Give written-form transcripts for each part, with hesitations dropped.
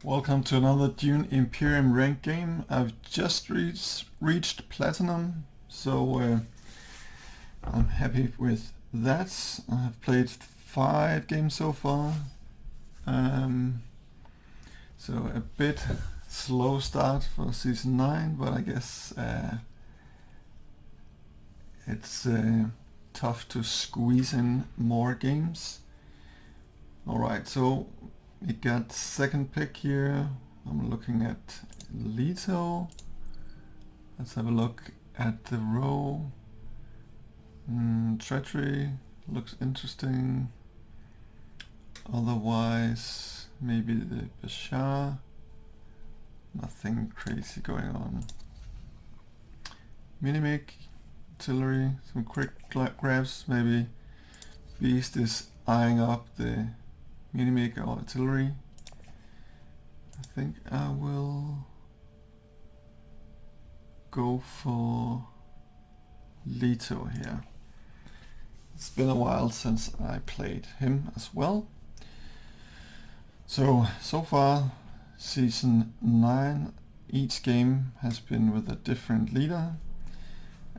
Welcome to another DUNE Imperium ranked game. I've just reached Platinum, so I'm happy with that. I've played 5 games so far, so a bit slow start for Season 9, but I guess it's tough to squeeze in more games. Alright, so we got second pick here. I'm looking at Leto. Let's have a look at the row. Treachery looks interesting. Otherwise, maybe the Bashar. Nothing crazy going on. Minimic, artillery, some quick grabs. Maybe Beast is eyeing up the Minimic or artillery. I think I will go for Leto here. It's been a while since I played him as well. So far, Season 9, each game has been with a different leader.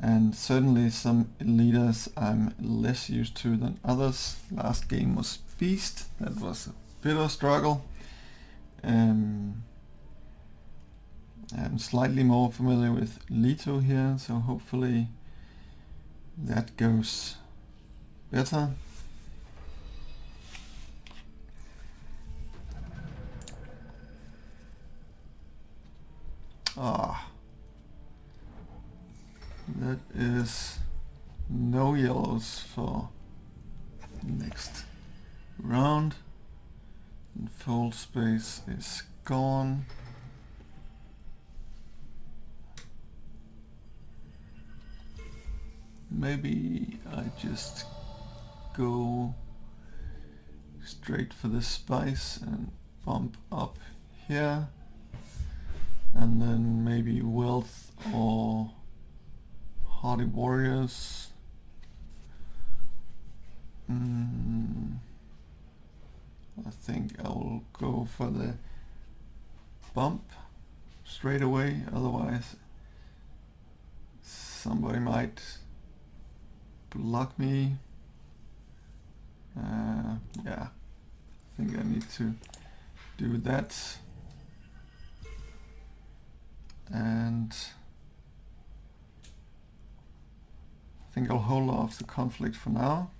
And certainly some leaders I'm less used to than others. Last game was Beast. That was a bit of a struggle. I'm slightly more familiar with Leto here, so hopefully that goes better. That is no yellows for next round. And fold space is gone. Maybe I just go straight for the spice and bump up here, and then maybe wealth or hardy warriors. I think I will go for the bump straight away, otherwise somebody might block me. Yeah, I think I need to do that. And I think I'll hold off the conflict for now.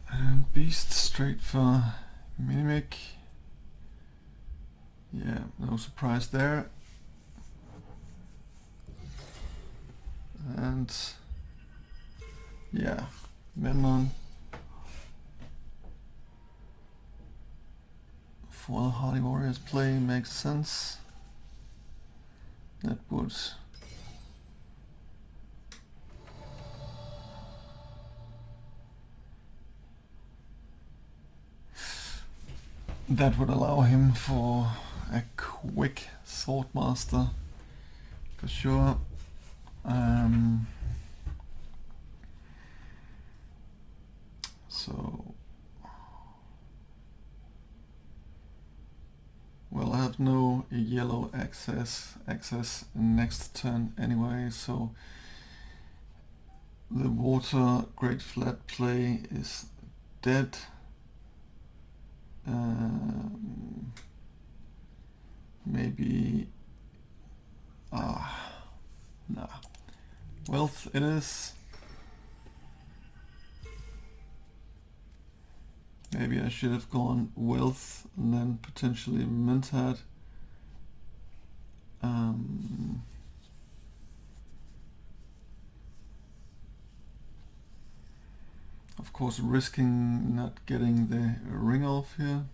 And Beast straight for Minimic. Yeah, no surprise there. And yeah, Menman for the Hardy Warriors play makes sense. That would allow him for a quick Swordmaster for sure. So, well, I have no yellow access next turn anyway, so the water great flat play is dead. Maybe nah. Wealth it is. Maybe I should have gone wealth and then potentially Mentat. Of course, risking not getting the ring off here.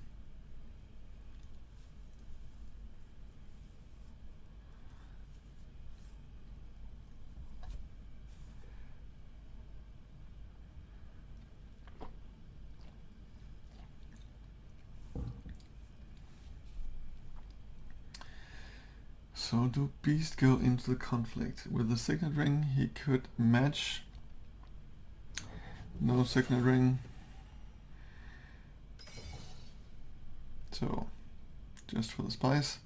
So do Beast go into the conflict? With the signet ring he could match. No signet ring. So just for the spice.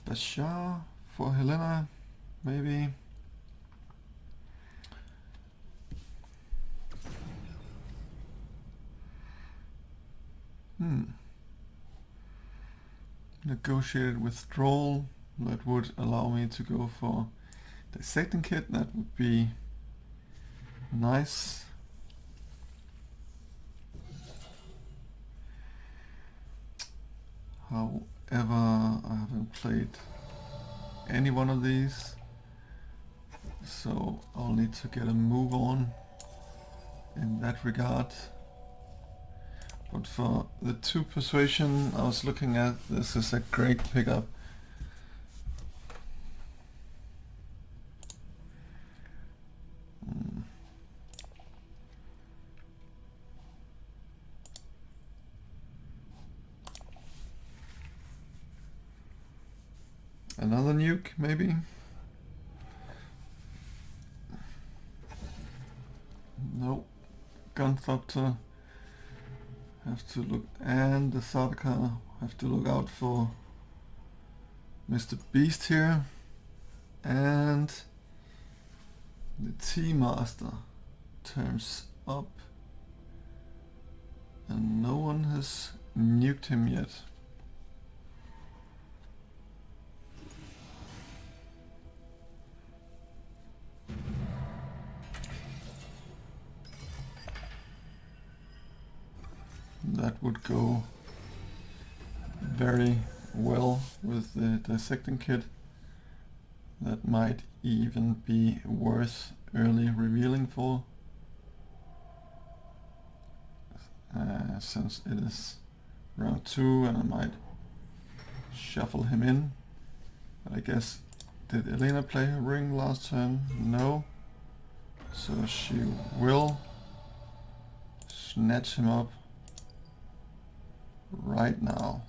Bashar for Helena, maybe. Negotiated withdrawal, that would allow me to go for dissecting kit, that would be nice. However, I haven't played any one of these, so I'll need to get a move on in that regard. But for the 2 persuasion I was looking at, this is a great pickup. Another nuke, maybe? No. Gunthopter. Have to look, and the Sardaukar have to look out for Mr. Beast here. And the T-Master turns up. And no one has nuked him yet. That would go very well with the dissecting kit. That might even be worth early revealing for, since it is round 2 and I might shuffle him in. But I guess, did Elena play her ring last turn? No. So she will snatch him up right now.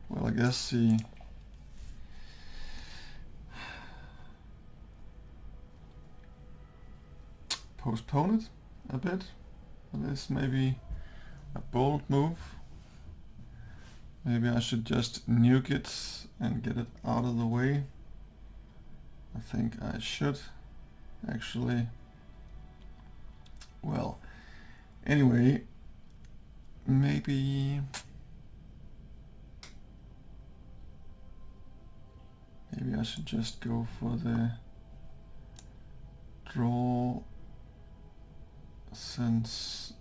Well, I guess he postpone it a bit. That is maybe a bold move. Maybe I should just nuke it and get it out of the way. I think I should actually. Well, anyway, maybe I should just go for the draw, since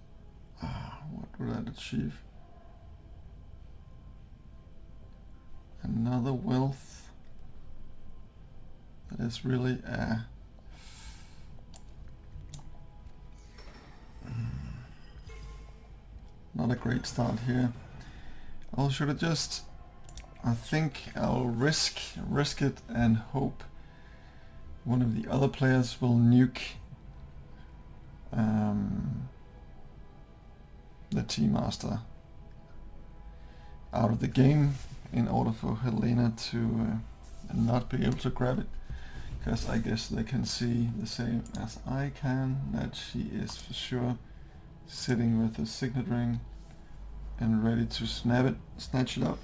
what would that achieve? Another wealth. That is really not a great start here. Or should I just, I think I'll risk it and hope one of the other players will nuke the T-Master out of the game in order for Helena to not be able to grab it, because I guess they can see the same as I can, that she is for sure sitting with the signet ring and ready to snatch it up.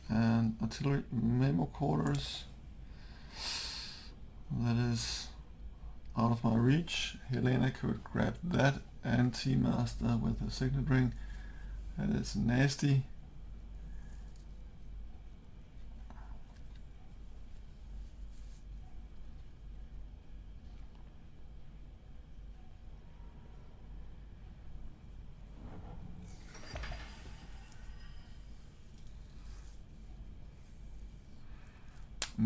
And artillery memo quarters, that is out of my reach. Helena could grab that and T-Master with the signet ring. That is nasty.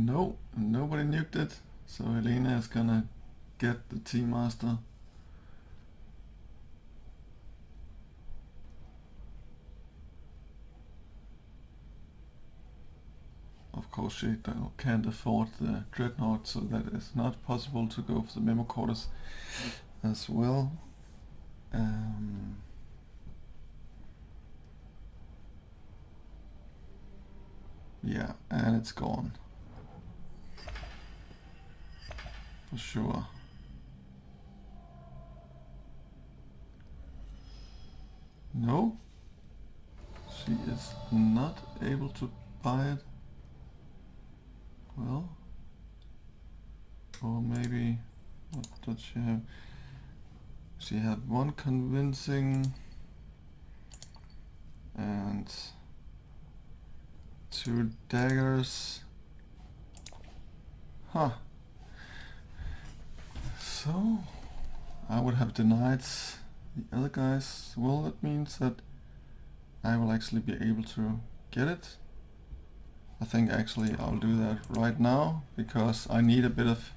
No, nobody nuked it, so Helena is gonna get the Tea Master. Of course she can't afford the Dreadnought, so that is not possible to go for the Memo Quarters as well. Yeah, and it's gone. For sure. No, she is not able to buy it. Well, or maybe, what does she have? She had one convincing and 2 daggers. Huh. So, I would have denied the other guys. Well, that means that I will actually be able to get it. I think actually I'll do that right now, because I need a bit of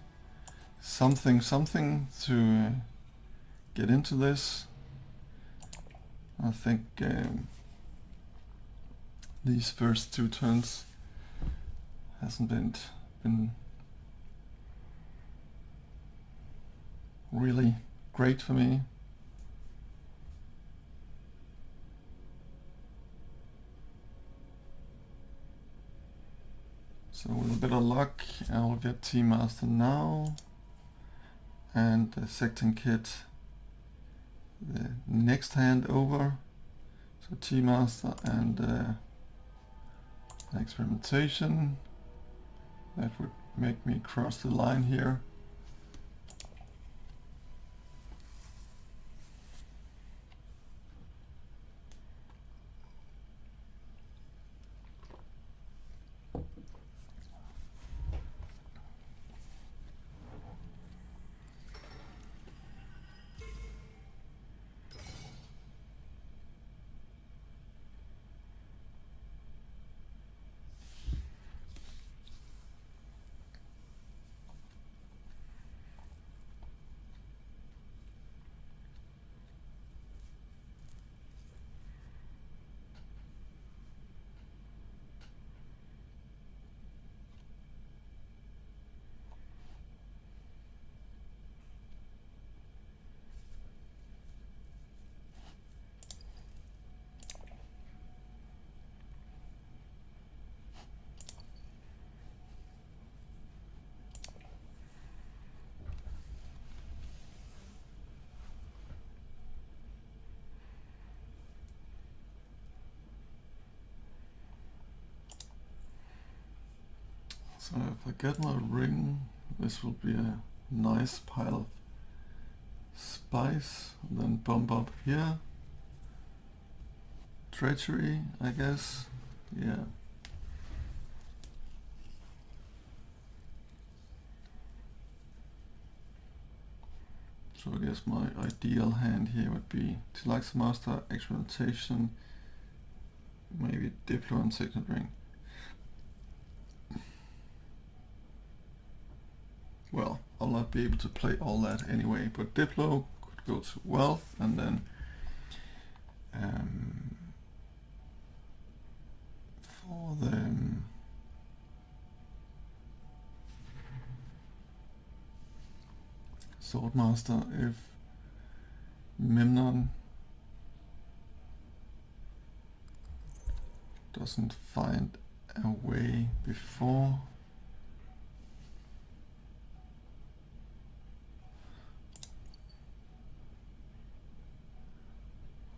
something to get into this. I think these first 2 turns hasn't been really great for me. So with a bit of luck, I will get Tea Master now, and the Secton Kit the next hand over. So Tea Master and experimentation. That would make me cross the line here. So if I get my ring, this will be a nice pile of spice. And then bump up here. Treachery, I guess. Yeah. So I guess my ideal hand here would be Titular Master, Experimentation, maybe Diplo and Signet Ring. Well, I'll not be able to play all that anyway, but Diplo could go to Wealth, and then for the Swordmaster, if Memnon doesn't find a way before,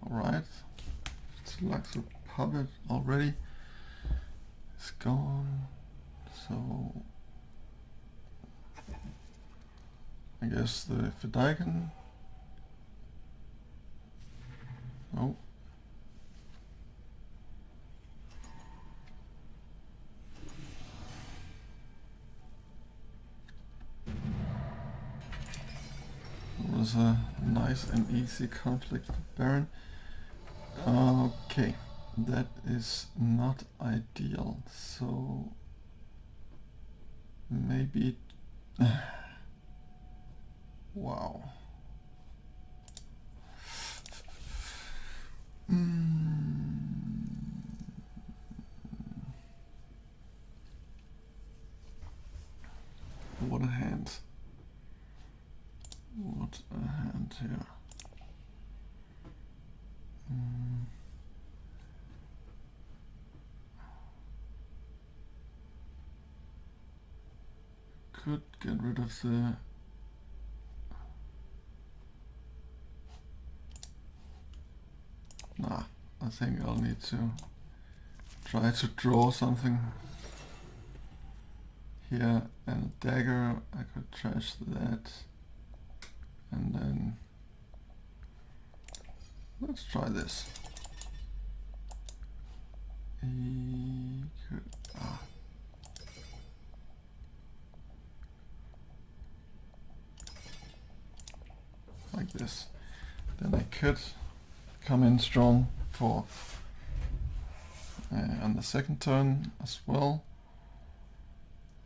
alright, it's like a puppet already, it's gone, so I guess the Fedaykin. Oh. It was a nice and easy conflict for Baron. Okay, that is not ideal, so maybe wow. What a hand. What a hand here. Could get rid of the nah, I think I'll need to try to draw something here, and a dagger. I could trash that, and then let's try this. He could, like this. Then I could come in strong for on the second turn as well,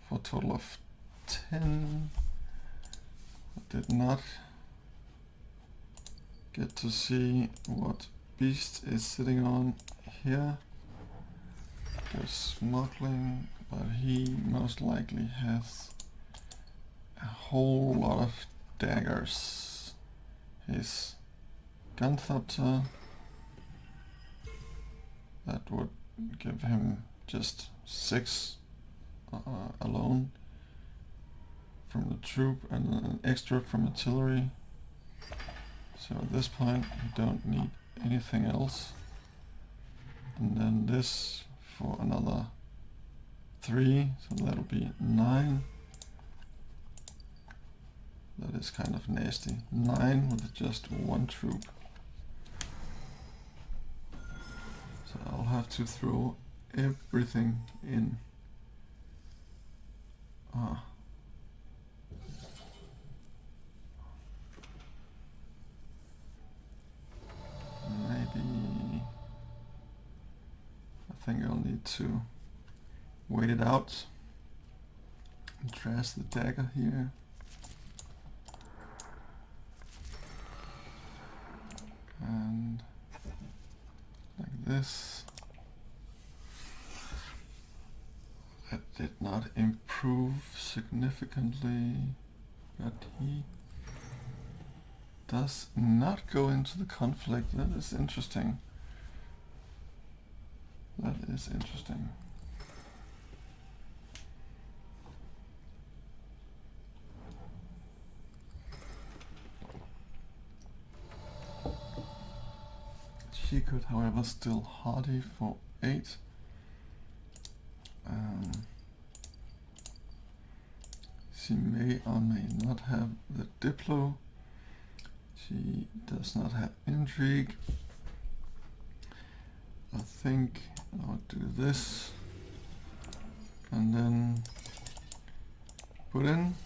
for a total of 10. I did not get to see what beast is sitting on here. Goes smuggling, but he most likely has a whole lot of daggers. His Gunthopter, that would give him just 6 alone from the troop, and an extra from artillery. So at this point you don't need anything else. And then this for another 3, so that'll be 9. That is kind of nasty. 9 with just 1 troop. So I'll have to throw everything in. Maybe I think I'll need to wait it out and trash the dagger here. And like this. That did not improve significantly, but he does not go into the conflict. That is interesting. That is interesting. She could, however, still hardy for 8. She may or may not have the Diplo. She does not have intrigue. I think I'll do this and then put in,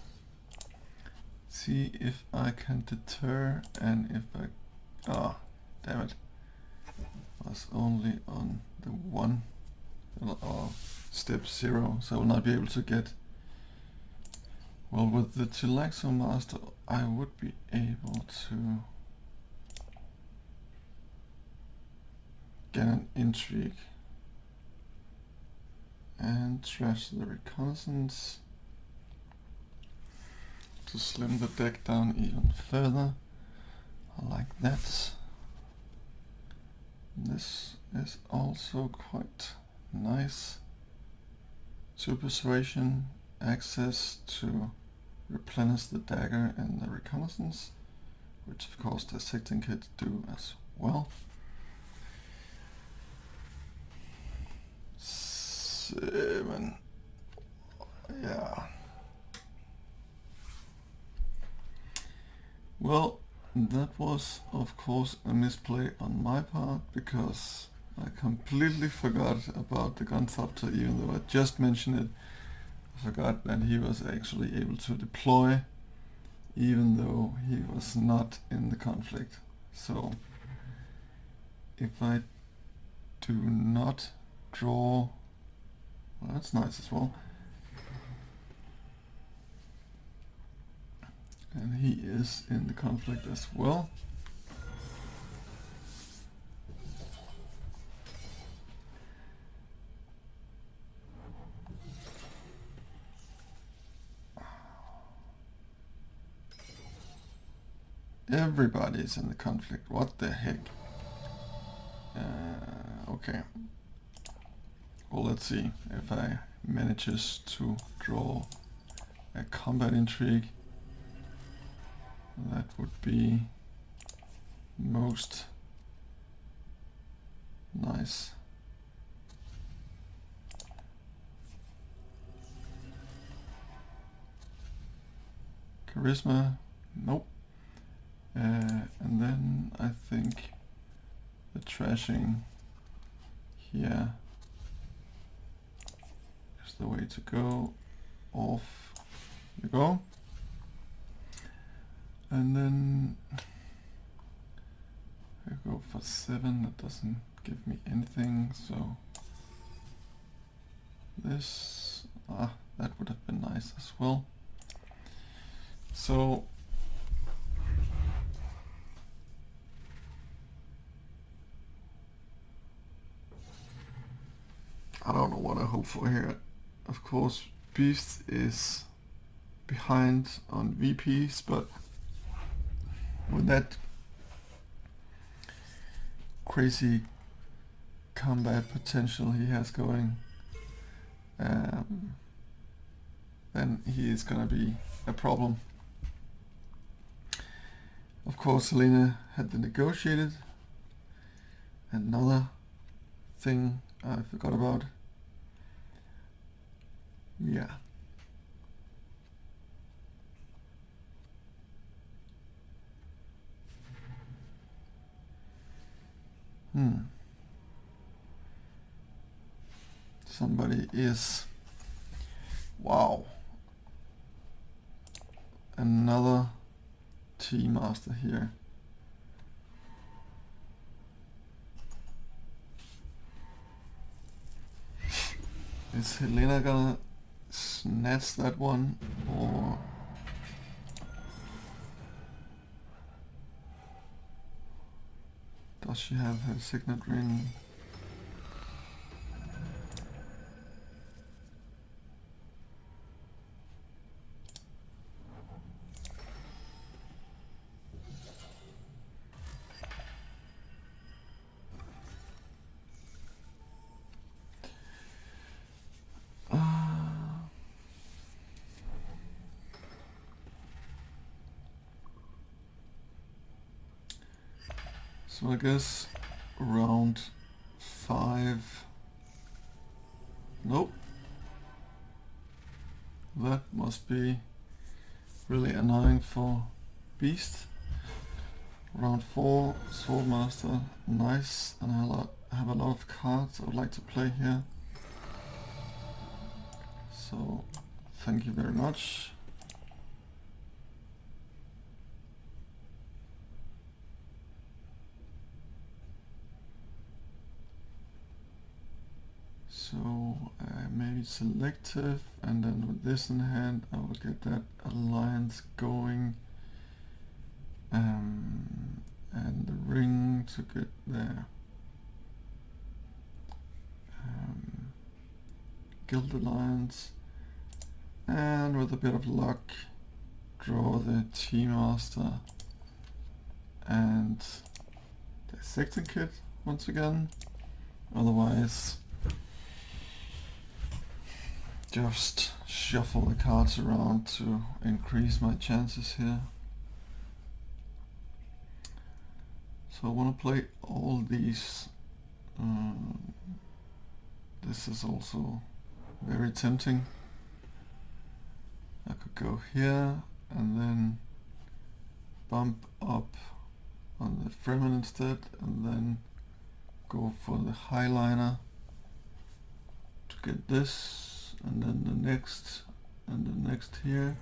see if I can deter, and if I, damn it, was only on the 1 or step 0, so I will not be able to get. Well, with the Chilaxo Master I would be able to get an intrigue and trash the reconnaissance to slim the deck down even further. I like that. This is also quite nice. 2 persuasion, access to replenish the dagger and the reconnaissance, which of course the dissecting kits do as well. 7, yeah. Well, that was of course a misplay on my part, because I completely forgot about the Gunthopter, even though I just mentioned it. I forgot that he was actually able to deploy, even though he was not in the conflict. So if I do not draw, well, that's nice as well. And he is in the conflict as well. Everybody's in the conflict. What the heck? Okay. Well, let's see if I manages to draw a combat intrigue. That would be most nice. Charisma, nope. And then I think the trashing here is the way to go. Off you go. And then I go for 7, that doesn't give me anything, so this, that would have been nice as well. So I don't know what I hope for here. Of course, Beast is behind on VPs, but with that crazy combat potential he has going, then he is gonna be a problem. Of course, Helena had the negotiated. Another thing I forgot about. Yeah. Somebody is... Wow. Another Tea Master here. Is Helena gonna snatch that one, or does she have her signet ring? So I guess round 5. Nope. That must be really annoying for Beast. Round 4, Swordmaster, nice, and I have a lot of cards I would like to play here. So thank you very much. So maybe selective, and then with this in hand I will get that alliance going, and the ring to get there. Guild alliance, and with a bit of luck draw the Tea Master and dissecting kit once again. Otherwise just shuffle the cards around to increase my chances here. So I want to play all these. This is also very tempting. I could go here and then bump up on the Fremen instead, and then go for the highliner to get this, and then the next and the next here.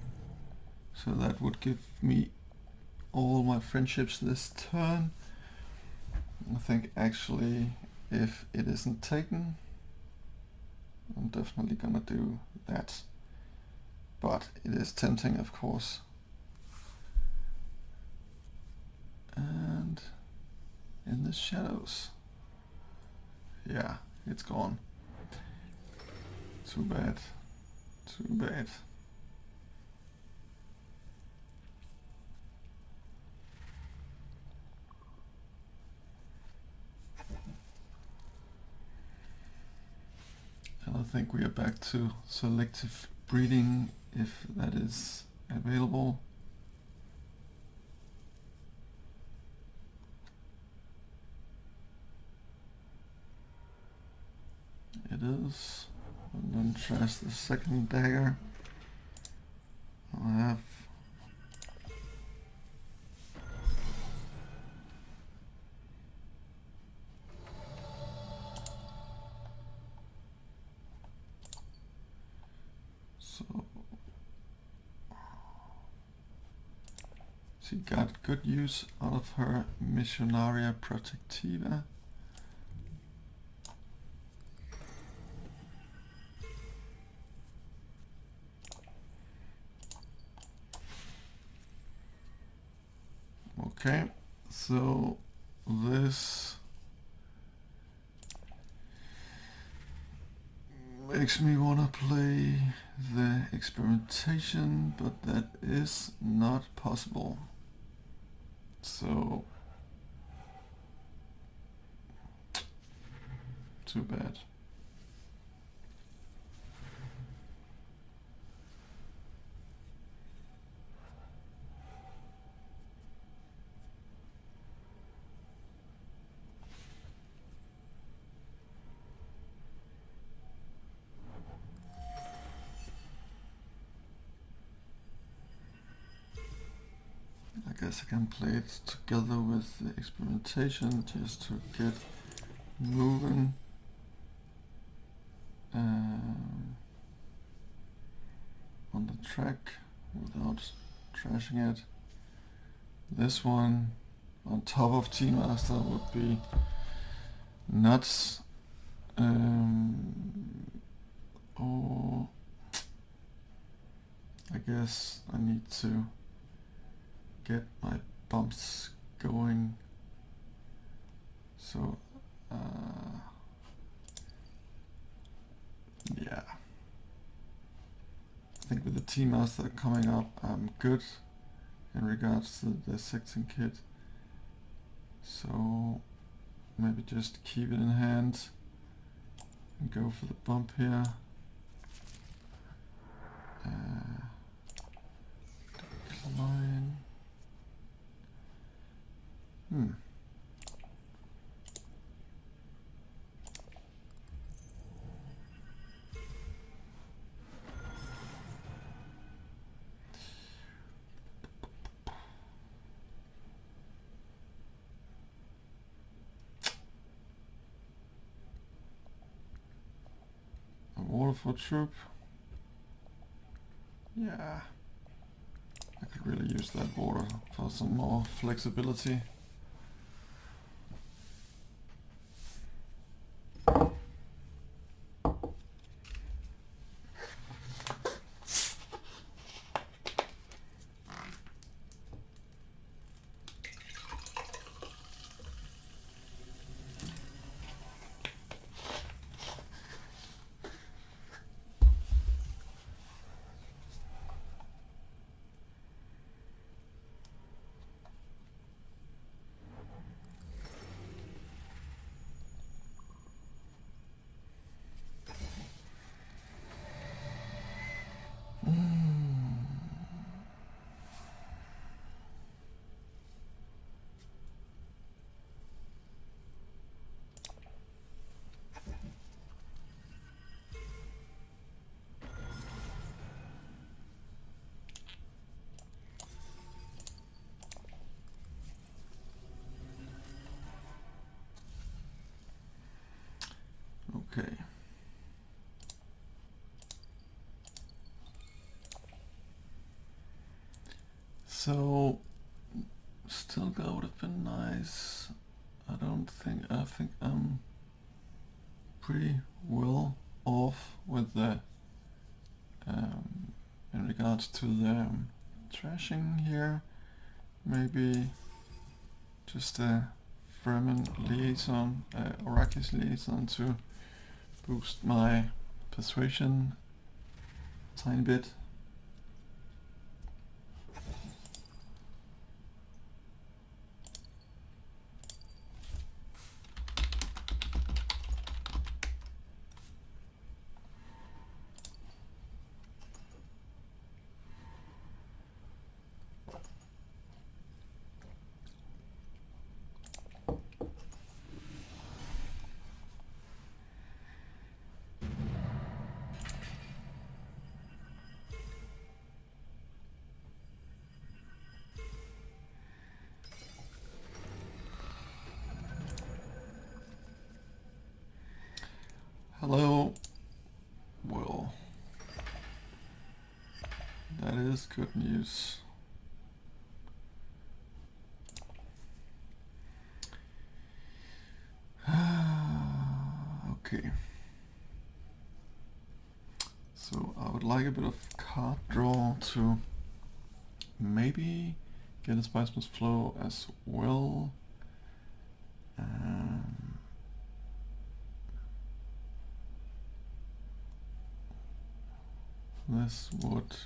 So that would give me all my friendships this turn. I think actually if it isn't taken, I'm definitely gonna do that. But it is tempting, of course. in the shadows. Yeah, it's gone. Too bad. Too bad. And I think we are back to selective breeding if that is available. It is. And then trash the second dagger. I'll have so she got good use out of her Missionaria Protectiva. Okay, so this makes me want to play the experimentation, but that is not possible. So, too bad. I guess I can play it together with the experimentation just to get moving. On the track without trashing it. This one on top of T-Master would be nuts. Or I guess I need to get my bumps going. So yeah, I think with the T-Master coming up, I'm good in regards to the secting kit. So maybe just keep it in hand and go for the bump here. Decline. A Waterford troop. Yeah, I could really use that border for some more flexibility. Okay. So, Stilgar would have been nice. I think I'm pretty well off with the in regards to the trashing here. Maybe just a Bremen liaison, Oracle liaison, to boost my persuasion a tiny bit. Hello. Well, that is good news. Okay. So I would like a bit of card draw to maybe get a Spice Must Flow as well. This would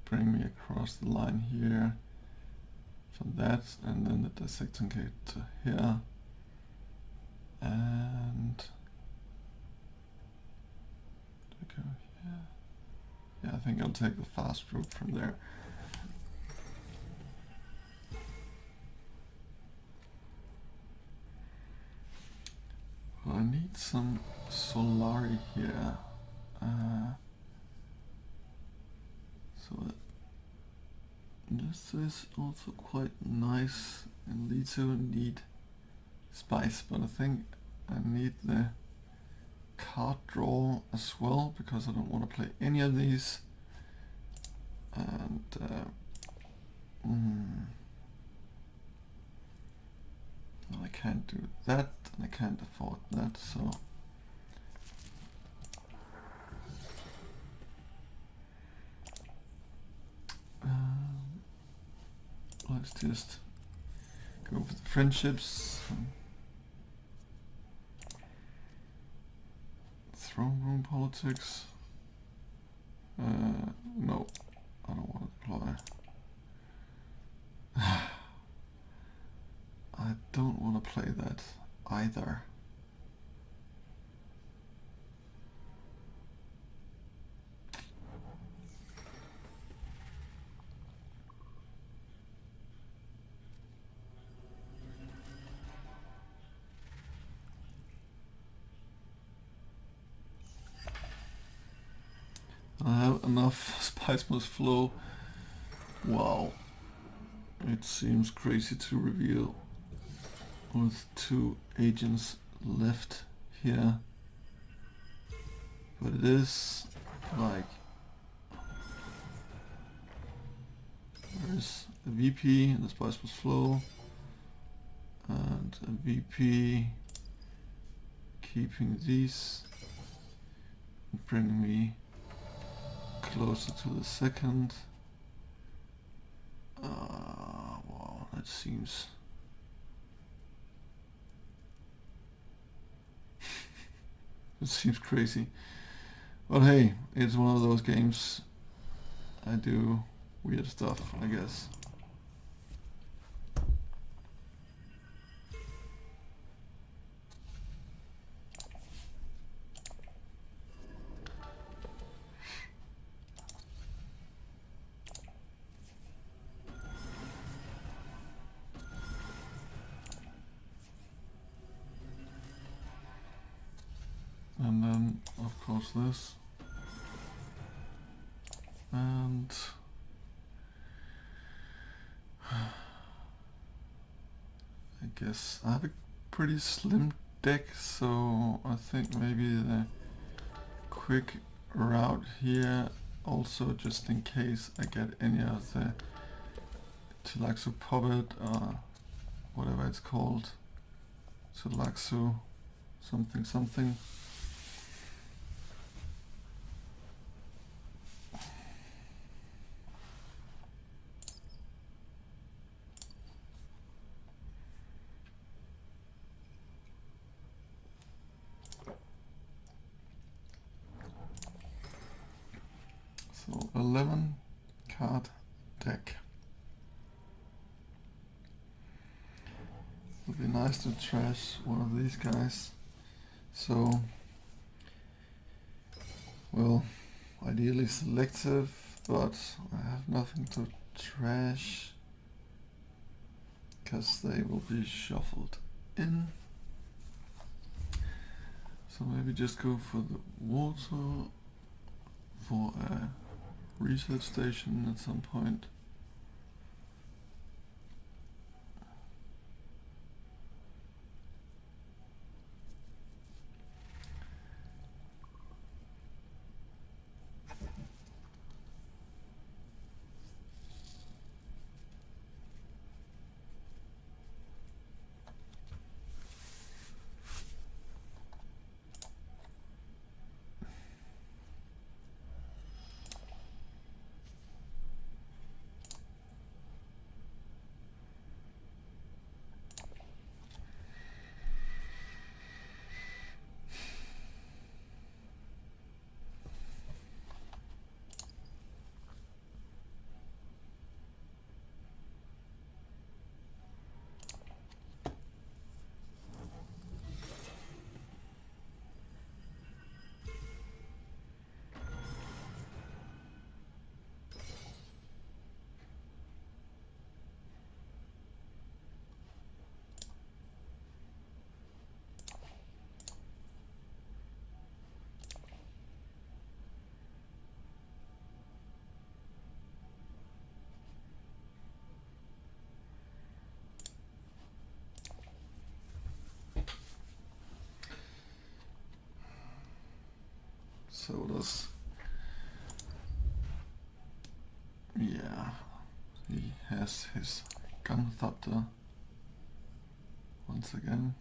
bring me across the line here for that, and then the dissecting gate to here, and do I go here? Yeah, I think I'll take the fast route from there. Well, I need some Solari here. So this is also quite nice, and Leto need spice, but I think I need the card draw as well, because I don't want to play any of these. And I can't do that, and I can't afford that, so let's just go for the friendships. Throne room politics. No, I don't want to deploy. I don't want to play that either. I have enough Spice Must Flow. Wow. It seems crazy to reveal with 2 agents left here. But it is like, there's a VP and the Spice Must Flow, and a VP keeping these and bringing me closer to the second. Wow, that seems it seems crazy. But hey, it's one of those games. I do weird stuff, I guess. And then, of course, this. And I guess I have a pretty slim deck, so I think maybe the quick route here, also just in case I get any of the Tulaxu Puppet, whatever it's called, Tulaxu something something. 11 card deck. It would be nice to trash one of these guys. So, well, ideally selective, but I have nothing to trash because they will be shuffled in. So maybe just go for the water for a research station at some point. So does, yeah, he has his gunthopter once again.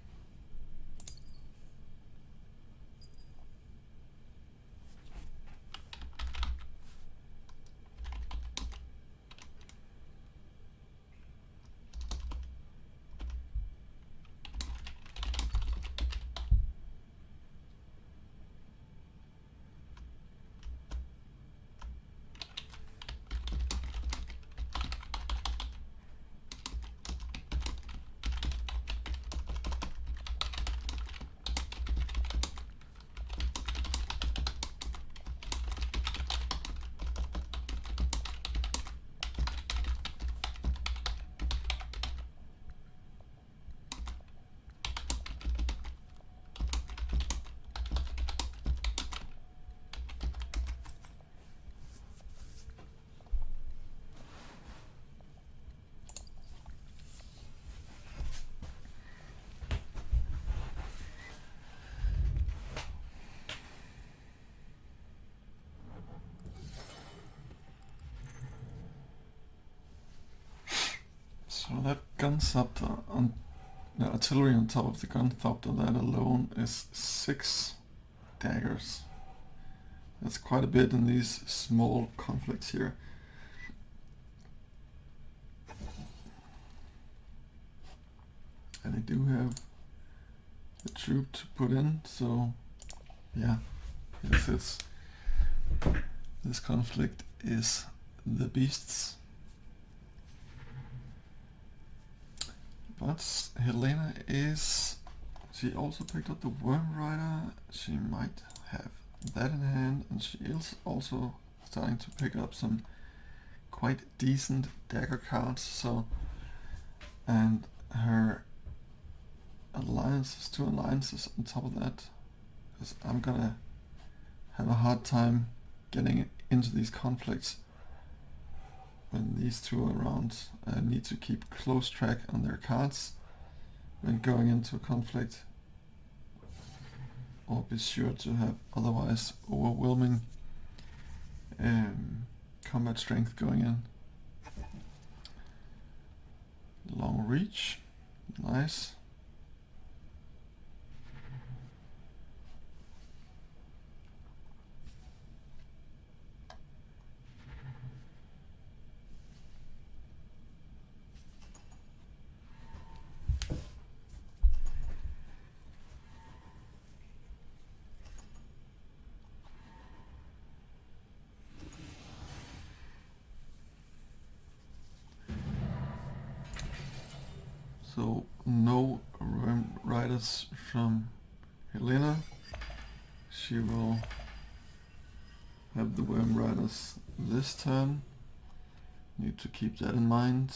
So that gunthopter on the artillery on top of the gunthopter, that alone is 6 daggers. That's quite a bit in these small conflicts here. And I do have a troop to put in, so yeah, yes, this conflict is the beasts. But Helena she also picked up the Worm Rider. She might have that in hand, and she is also starting to pick up some quite decent dagger cards. So, and her alliances, 2 alliances on top of that, because I'm gonna have a hard time getting into these conflicts when these 2 are around. I need to keep close track on their cards when going into a conflict, or be sure to have otherwise overwhelming combat strength going in. Long reach, nice. So no riders from Helena. She will have the worm riders this turn. Need to keep that in mind.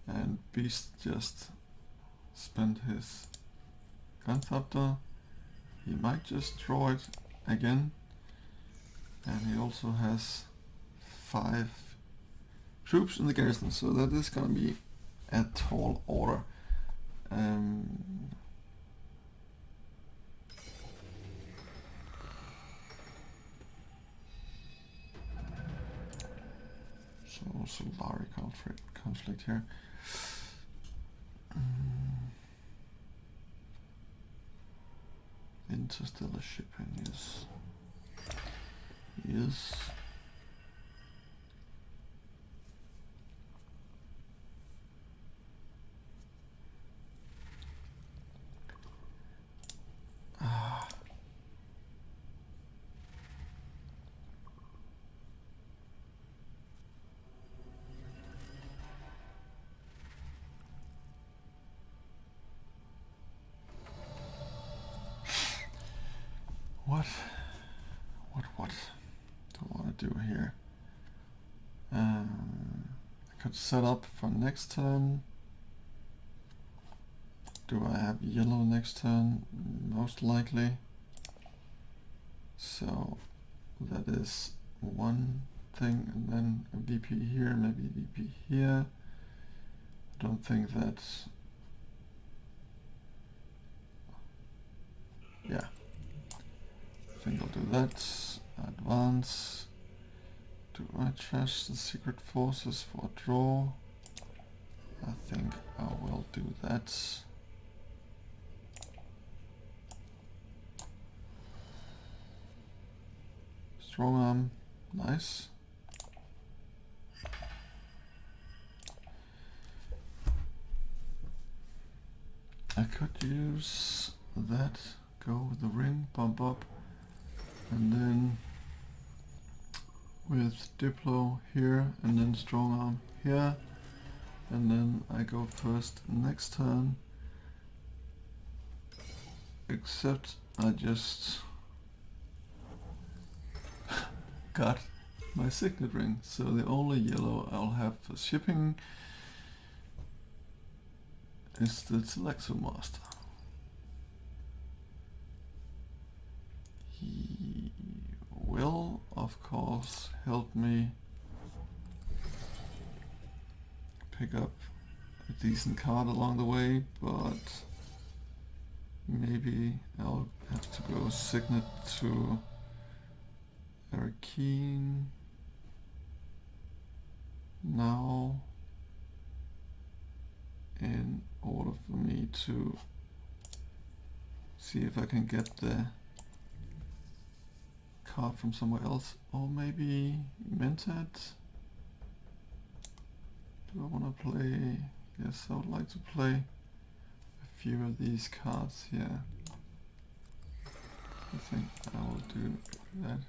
And Beast just spent his gunthopter. He might just draw it again. And he also has 5 troops in the garrison, so that is gonna be a tall order. So Solari conflict here. Interstellar shipping, yes. Yes. What do I want to do here? I could set up for next turn. Do I have yellow next turn? Most likely. So that is one thing, and then a VP here, maybe VP here. I don't think that. Yeah. I think I'll do that. Advance. Do I trash the secret forces for a draw? I think I will do that. Strong arm, nice. I could use that, go with the ring, bump up, and then with Diplo here, and then strong arm here, and then I go first next turn. Except I just got my signet ring, so the only yellow I'll have for shipping is the Telexo Master. He will, of course, help me pick up a decent card along the way, but maybe I'll have to go signet to Arakeen now in order for me to see if I can get the card from somewhere else, or maybe Mentat. Do I want to play? Yes, I would like to play a few of these cards here. I think I will do that.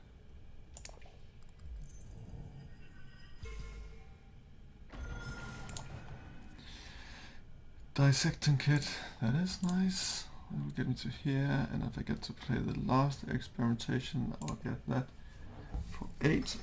Dissecting kit, that is nice. That will get me to here, and if I get to play the last experimentation, I'll get that for 8.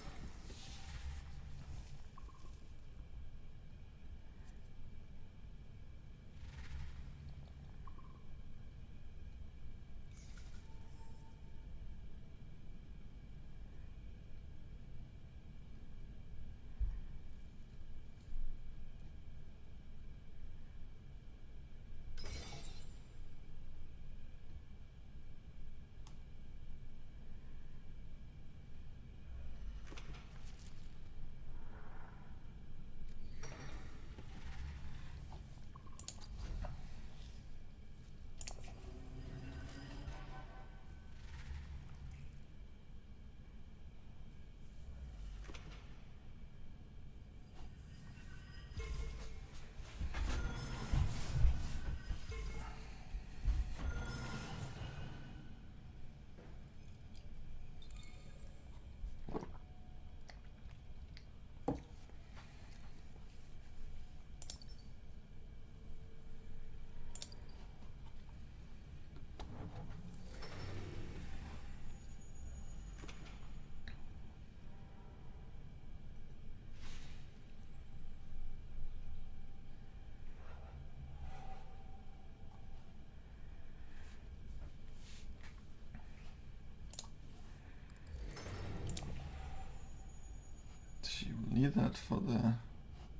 need that for the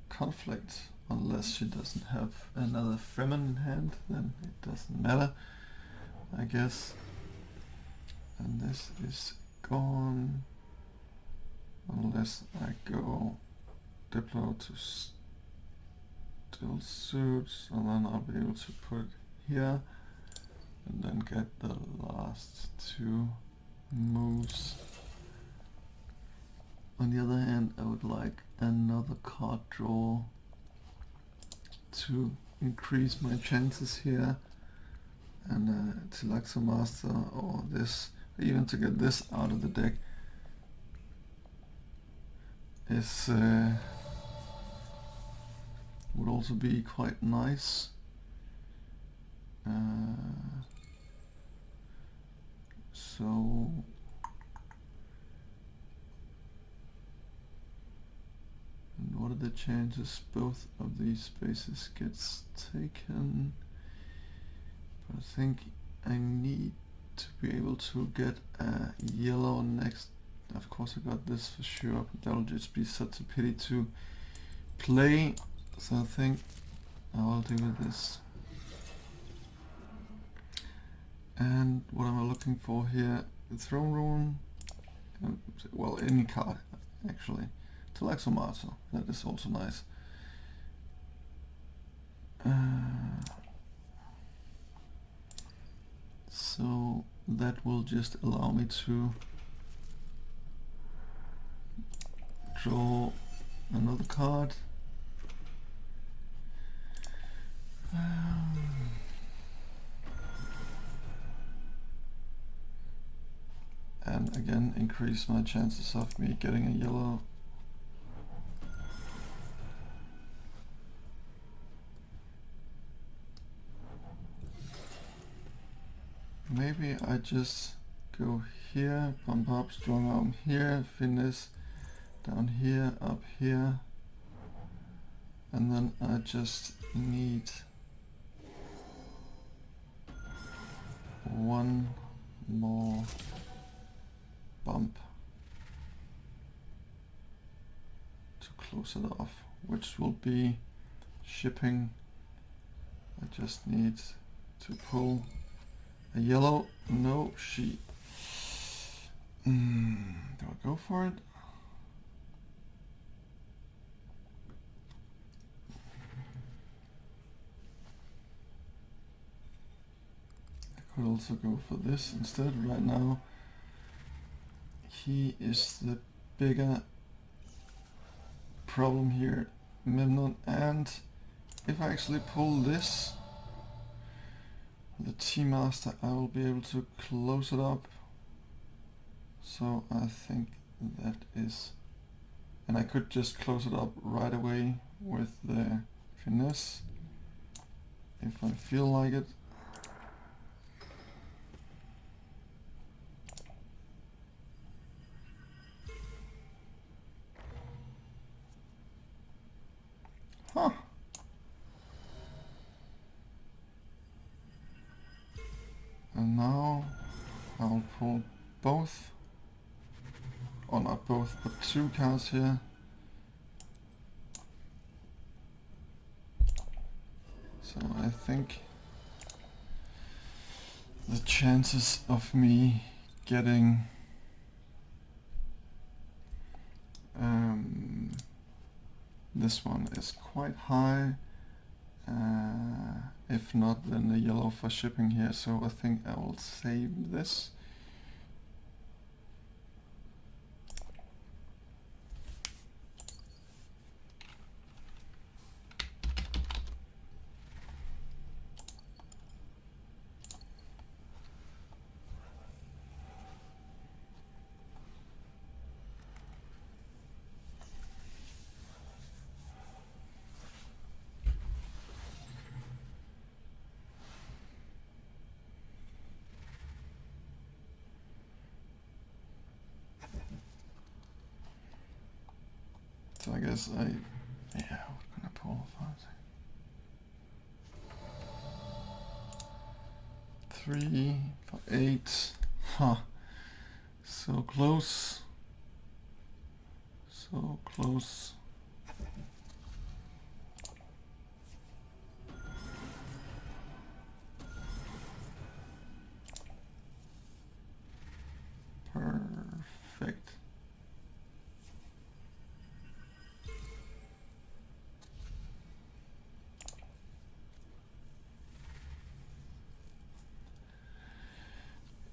conflict, unless she doesn't have another feminine hand, then it doesn't matter, I guess. And this is gone, unless I go Diplo to still suits, and then I'll be able to put it here, and then get the last two moves. On the other hand, I would like another card draw to increase my chances here, and Titular Master or this, even to get this out of the deck is would also be quite nice. So and what are the chances both of these spaces gets taken? But I think I need to be able to get a yellow next. Of course I got this for sure, but that'll just be such a pity to play. So I think I'll do this. And what am I looking for here? The throne room. Well, any card actually. Titular Master, that is also nice. So that will just allow me to draw another card. And again increase my chances of me getting a yellow. Maybe I just go here, pump up, strong arm here, finish down here, up here, and then I just need one more bump to close it off, which will be shipping. I just need to pull a yellow. No, she. Do I go for it? I could also go for this instead. Right now, he is the bigger problem here, Memnon. And if I actually pull this, the T-Master, I will be able to close it up. So I think that is, and I could just close it up right away with the finesse if I feel like it. Huh. And now I'll pull both, or not both, but two cards here. So I think the chances of me getting this one is quite high. If not, then the yellow for shipping here. So I think I will save this. So I guess we're gonna pull 3 for 8. Huh. So close. So So close. Perfect.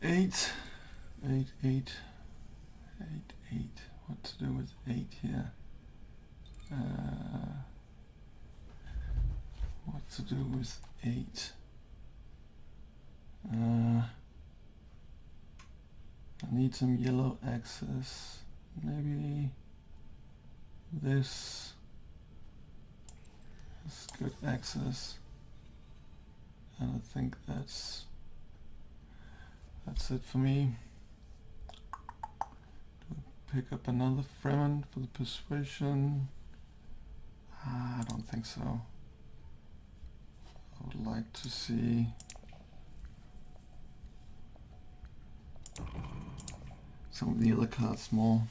Eight. What to do with 8 here? What to do with 8? I need some yellow access. Maybe this is good access. And I think that's it for me. Pick up another Fremen for the persuasion. I don't think so. I would like to see some of the other cards more.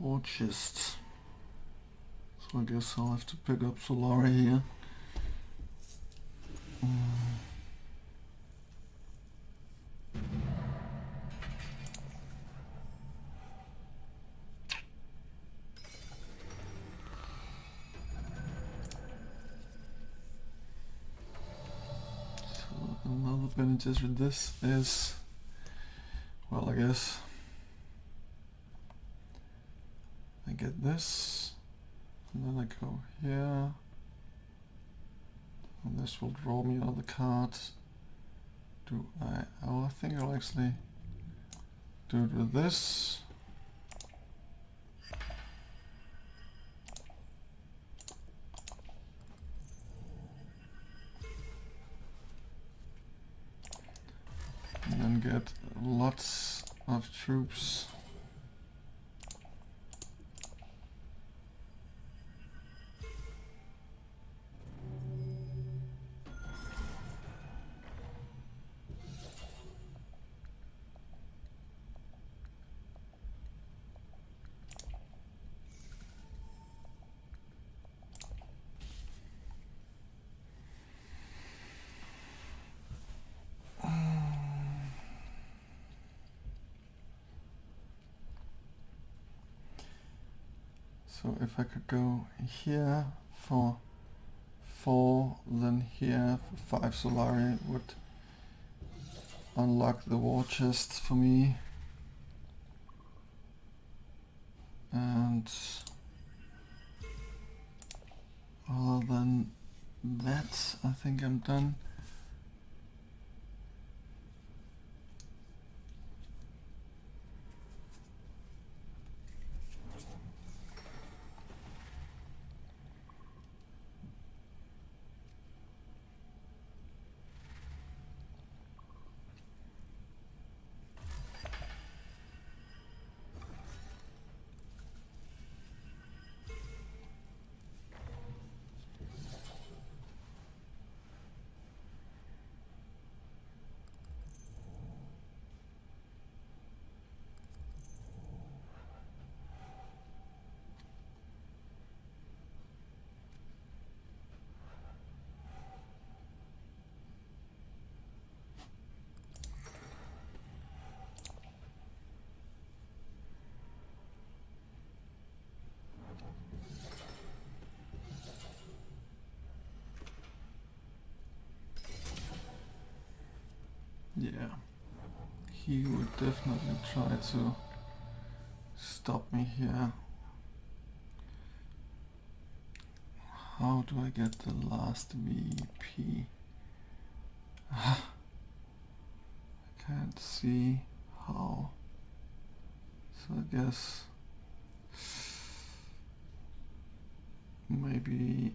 War chests. So I guess I'll have to pick up Solari here. So another advantage with this is, well, I guess I get this, and then I go here, and this will draw me another card. Do I? Oh, I think I'll actually do it with this. And then get lots of troops. So if I could go here for 4, then here for 5 Solari would unlock the war chest for me. And other than that, I think I'm done. Yeah, he would definitely try to stop me here. How do I get the last VP? I can't see how. So I guess maybe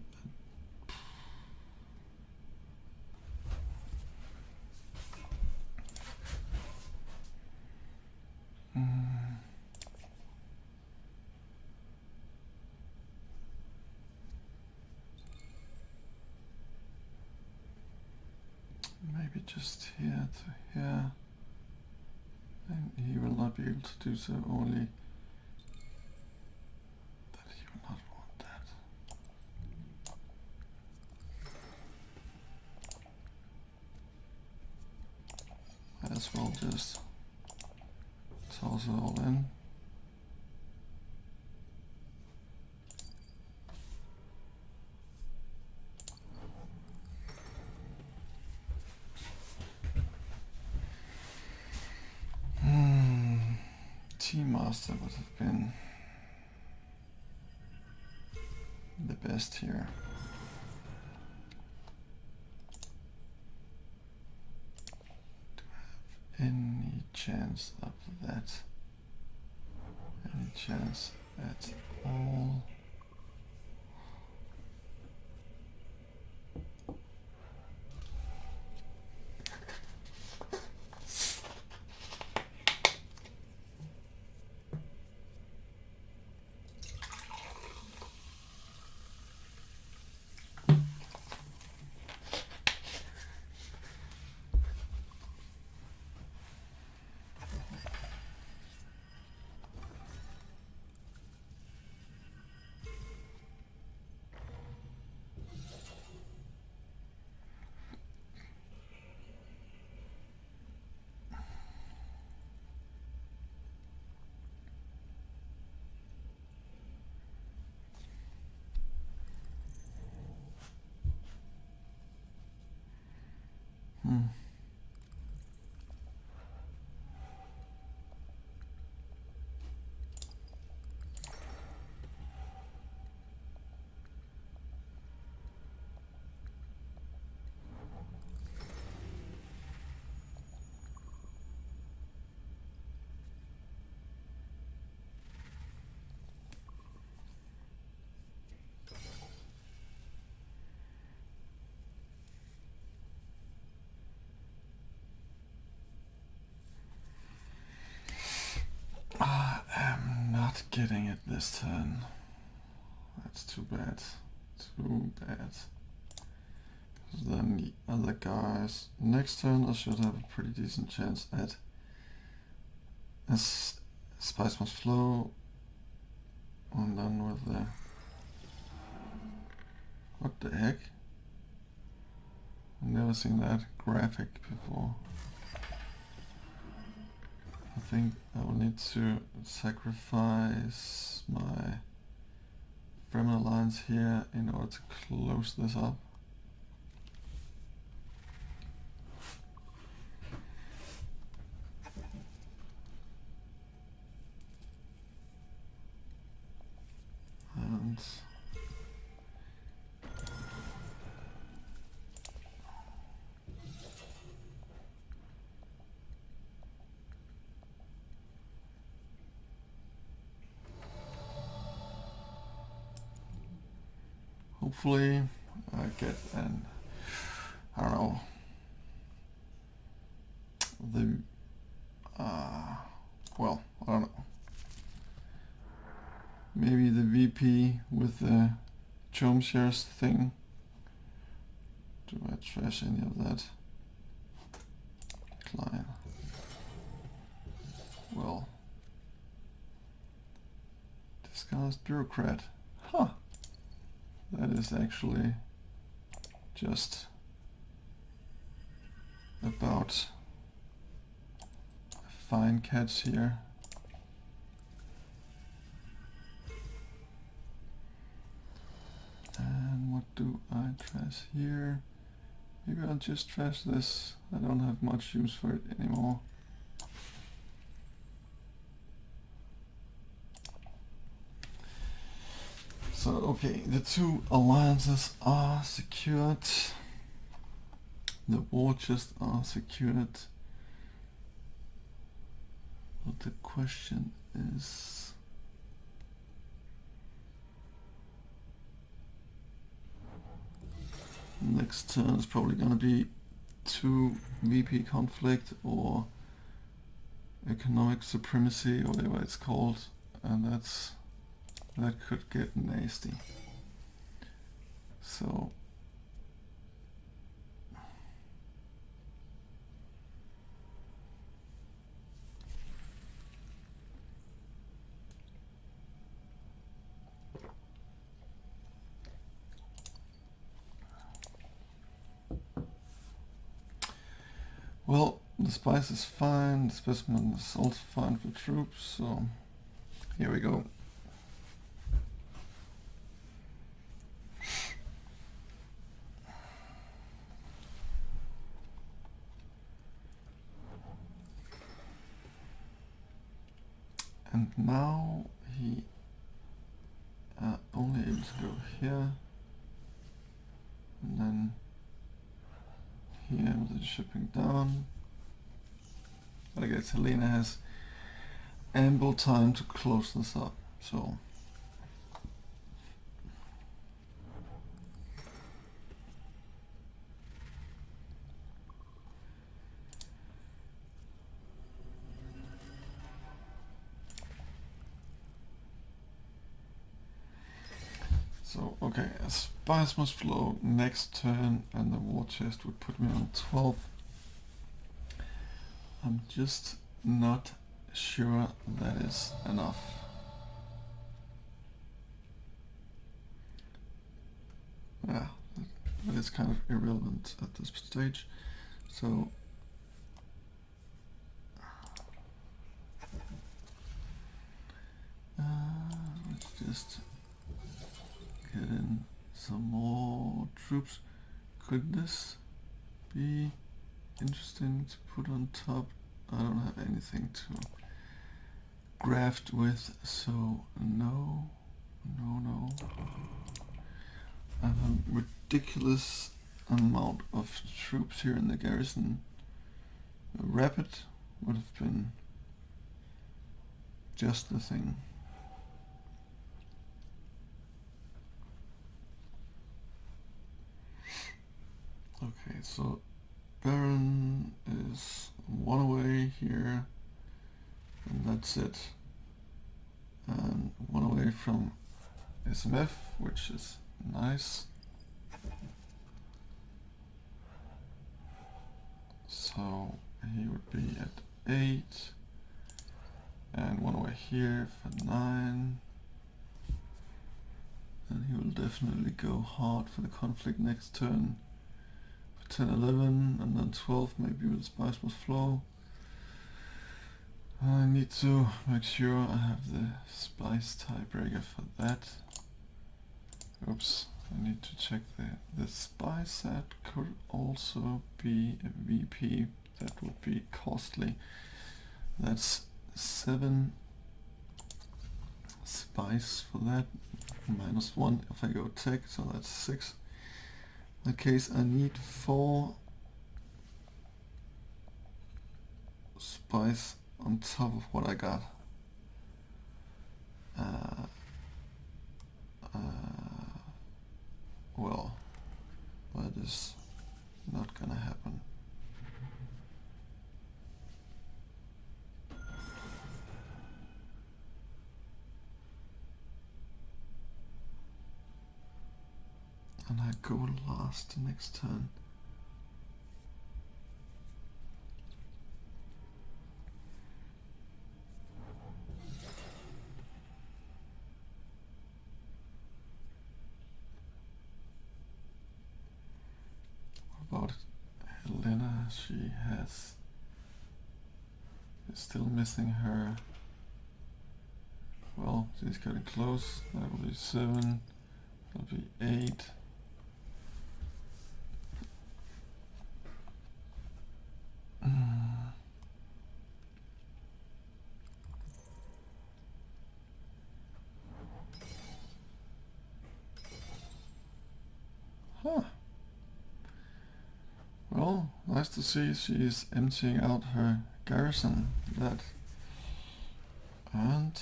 maybe just here to here, and he will not be able to do so, only that he will not want that. Might as well just toss it all in. Team Master would have been the best here. Do I have any chance of that? Any chance at all? I'm not getting it this turn. That's too bad. Too bad. Because then the other guys next turn I should have a pretty decent chance at. As Spice Must Flow. And then with the... What the heck? I've never seen that graphic before. I think I will need to sacrifice my Fremen Alliance here in order to close this up. And hopefully I get an, I don't know, the, well, I don't know, maybe the VP with the Chome shares thing. Do I trash any of that? Decline. Well, disguised bureaucrat. Huh. That is actually just about a fine catch here. And what do I trash here? Maybe I'll just trash this. I don't have much use for it anymore. So, okay, the two alliances are secured. The war chests are secured. But the question is... next turn is probably gonna be 2 VP conflict or economic supremacy or whatever it's called, and that could get nasty. So Well, the spice is fine, the specimen is also fine for troops, so here we go. And now he only able to go here, and then here with the shipping down. But I guess Helena has ample time to close this up, so okay, a spice must flow next turn, and the war chest would put me on 12. I'm just not sure that is enough. Yeah, but it's kind of irrelevant at this stage. So let's just get in some more troops. Could this be interesting to put on top? I don't have anything to graft with, so no. I have a ridiculous amount of troops here in the garrison. A rapid would have been just the thing. Okay, so Baron is one away here, and that's it. And one away from SMF, which is nice. So he would be at 8, and one away here for 9. And he will definitely go hard for the conflict next turn. 10, 11, and then 12 maybe with spice must flow. I need to make sure I have the spice tiebreaker for that. Oops, I need to check the spice set could also be a VP. That would be costly. That's 7 spice for that, -1 if I go tech, so that's 6. In that case I need 4 spice on top of what I got. Well, that is not gonna happen. And I go last next turn. What about Helena? She is still missing her. Well, she's getting close. That will be 7. That'll be 8. Huh. Well, nice to see she's emptying out her garrison. That, and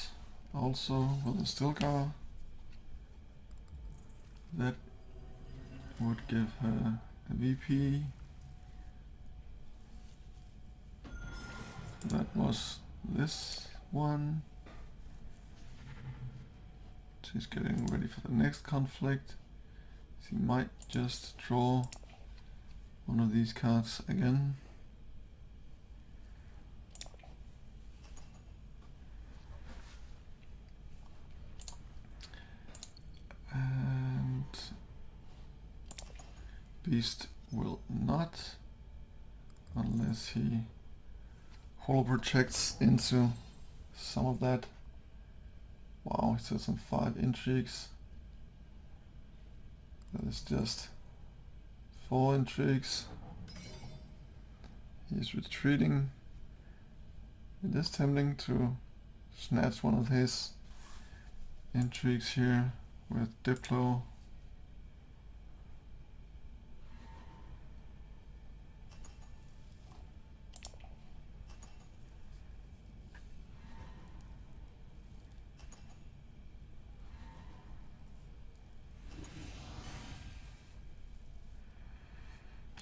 also with the Stilgar, that would give her a VP. That was this one. She's getting ready for the next conflict. She might just draw one of these cards again. And Beast will not. unless he holo projects into some of that. Wow, he says some 5 intrigues. That is just 4 intrigues. He's retreating. It is tempting to snatch one of his intrigues here with Diplo.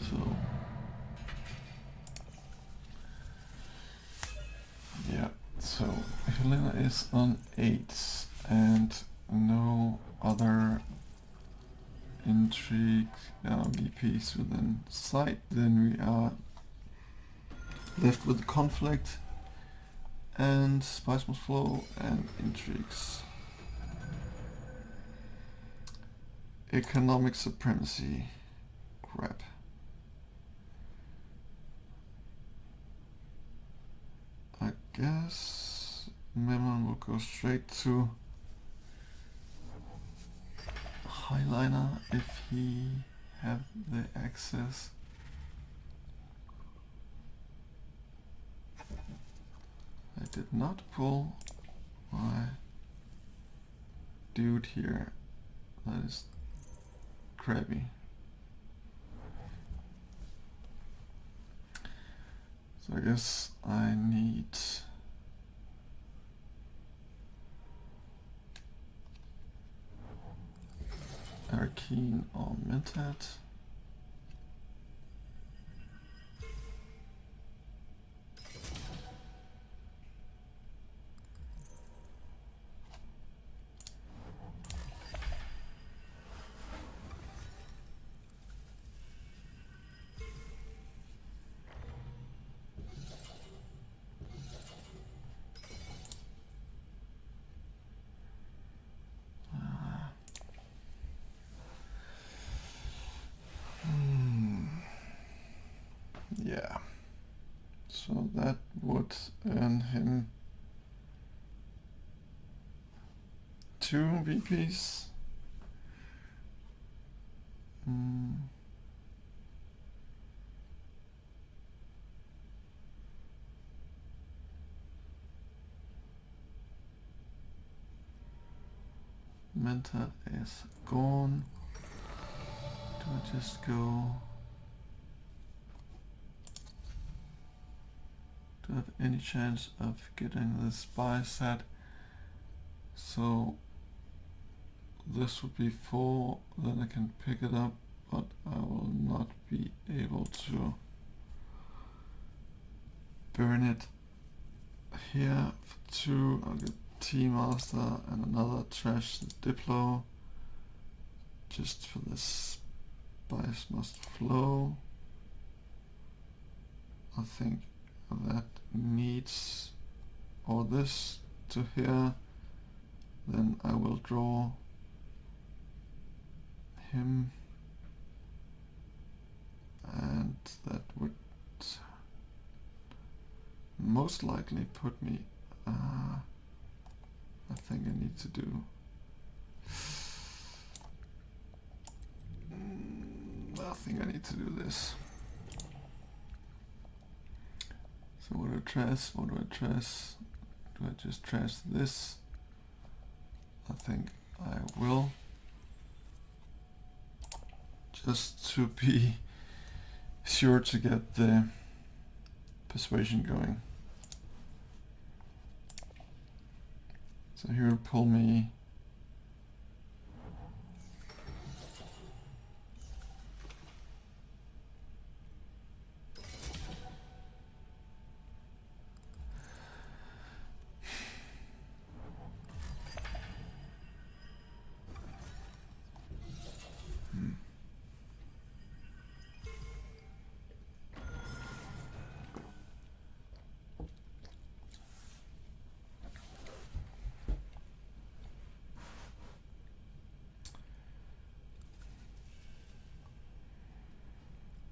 So yeah, so Helena is on 8 and no other intrigue VPs within sight. Then we are left with conflict and spice must flow and intrigues. Economic supremacy. Crap. I guess Memnon will go straight to Highliner if he have the access. I did not pull my dude here. That is crabby. So I guess I need Arcane or Mentat. Yeah, so that would earn him 2 VPs. Mentat is gone. Do I just go? Do I have any chance of getting this spy set? So this would be 4, then I can pick it up, but I will not be able to burn it here for 2. I'll get T-Master and another trash Diplo just for this spice must flow. I think that needs all this to here, then I will draw him, and that would most likely put me I think I need to do I think I need to do this. So what do I trash? What do I trash? Do I just trash this? I think I will, just to be sure to get the persuasion going. So here pull me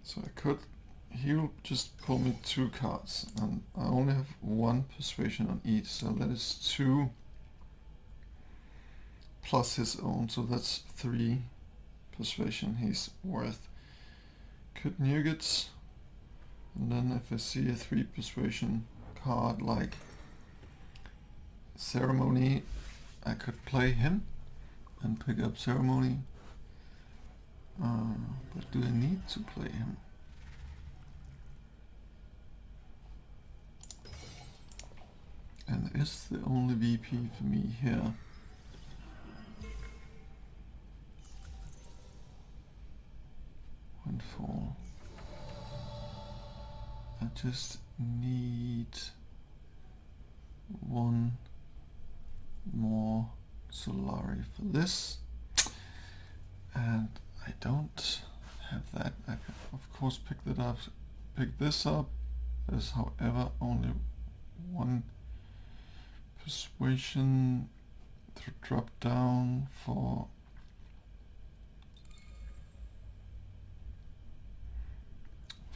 so I could he'll just pull me 2 cards, and I only have 1 persuasion on each, so that is 2 plus his own, so that's 3 persuasion he's worth. Could nuggets, and then if I see a 3 persuasion card like Ceremony, I could play him and pick up Ceremony. But do I need to play him? And is the only VP for me here? Windfall. I just need 1 more Solari for this, and I don't have that. I can of course pick this up. There's however only 1 persuasion to drop down for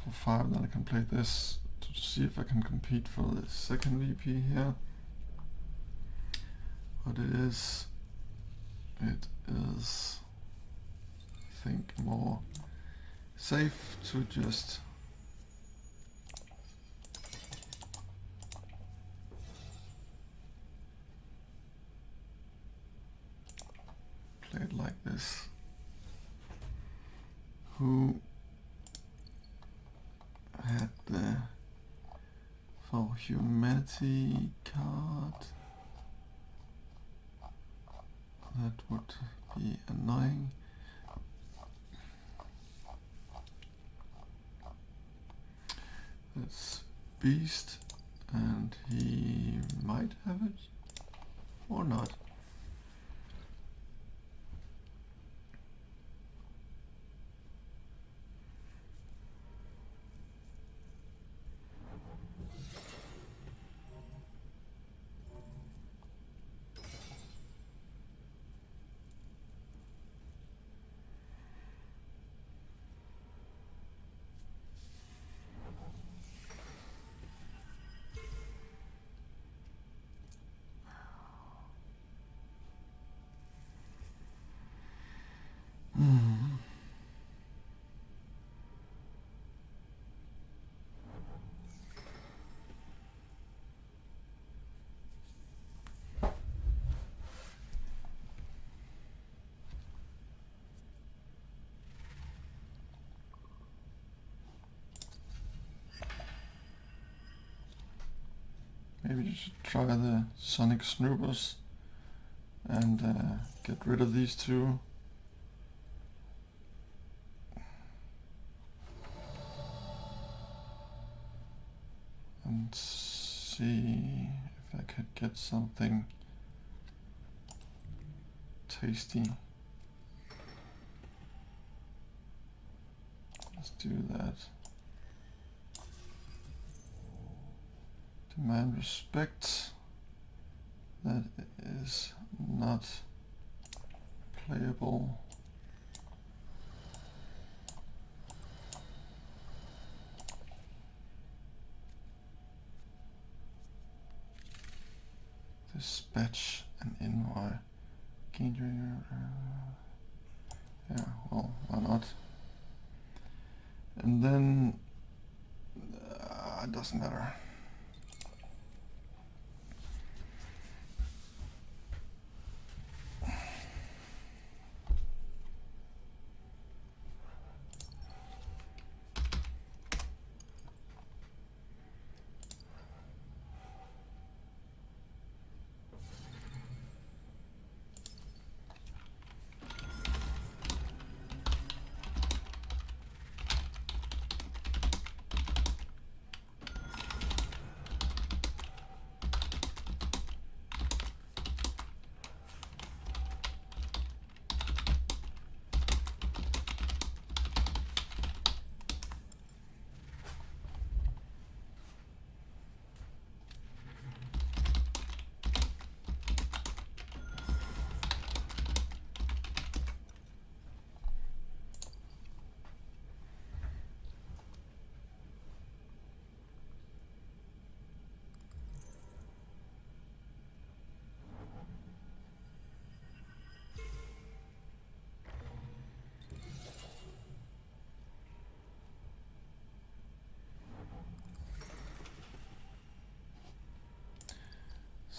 for 5. Then I can play this to see if I can compete for the second VP here. But it is, I think, more safe to just play it like this. Who had the For Humanity card? That would be annoying. That's Beast, and he might have it or not. Maybe you should try the Sonic Snoopers and get rid of these 2. And see if I could get something tasty. Let's do that. Demand respect. That is not playable. Dispatch and envoy. Yeah, well, why not? And then it doesn't matter.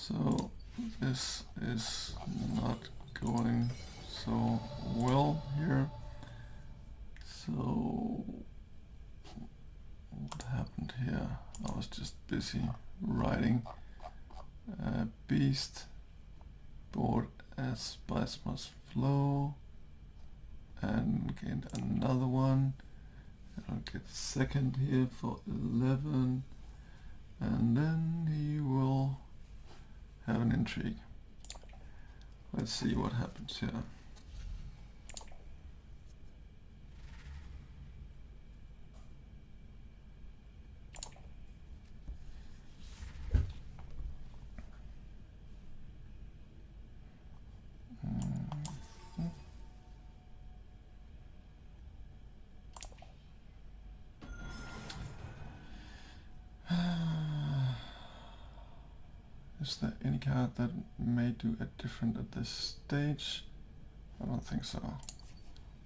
So this is not going so well here. So what happened here? I was just busy writing beast board as spice must flow, and gained another one. I'll get second here for 11, and then he will have an intrigue. Let's see what happens here. Is there any card that may do it different at this stage? I don't think so.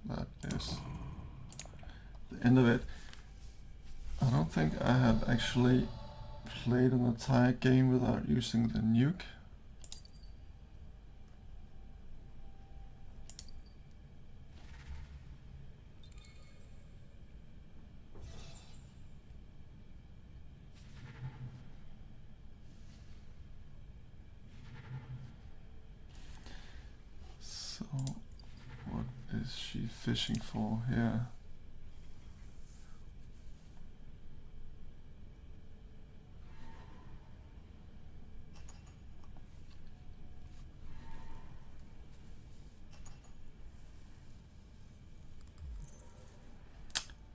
That is the end of it. I don't think I have actually played an entire game without using the nuke. So, what is she fishing for here?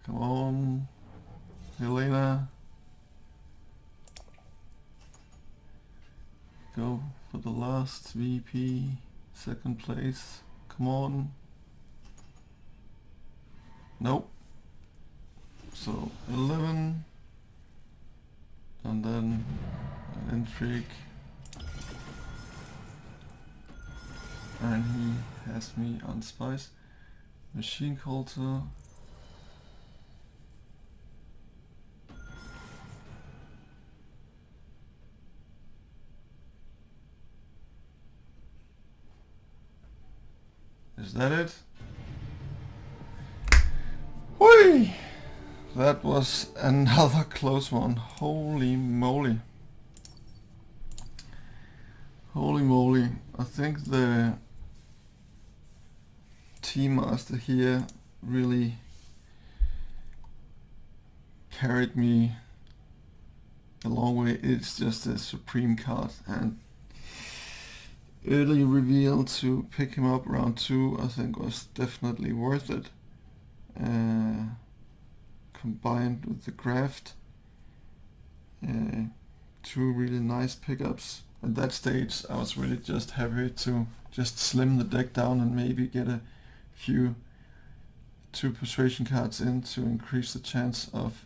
Come on, Helena. Go for the last VP. Second place. Come on. Nope. So 11. And then an intrigue. And he has me on spice. Machine culture. Is that it? Whee! That was another close one. Holy moly. Holy moly. I think the team master here really carried me a long way. It's just a supreme card, and early reveal to pick him up round 2 I think was definitely worth it. Combined with the craft, 2 really nice pickups. At that stage I was really just happy to just slim the deck down and maybe get a few 2 persuasion cards in to increase the chance of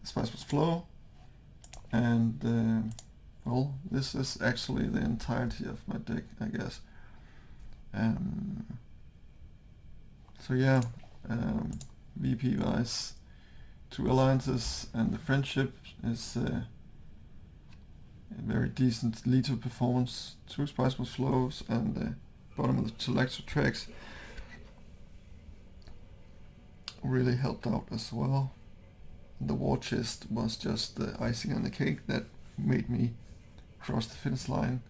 spice must flow. And well, this is actually the entirety of my deck, I guess. So yeah, VP wise, 2 alliances and the friendship is a very decent Leto performance. 2 spice must flows and the bottom of the selector tracks really helped out as well. The war chest was just the icing on the cake that made me cross the finish line.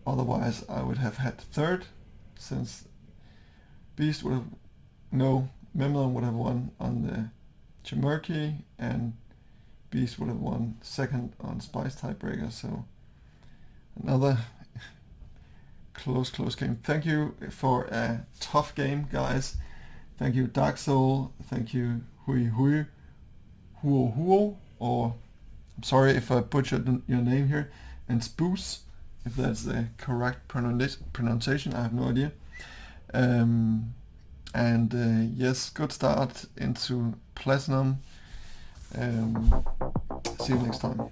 Otherwise I would have had 3rd, since Beast would have, no, Memlon would have won on the Chimerki and Beast would have won 2nd on Spice Tiebreaker. So another close game. Thank you for a tough game, guys. Thank you Dark Soul, thank you Huo, or I'm sorry if I butchered your name here, and Spoos, if that's the correct pronunciation, I have no idea. Yes, good start into Platinum. See you next time.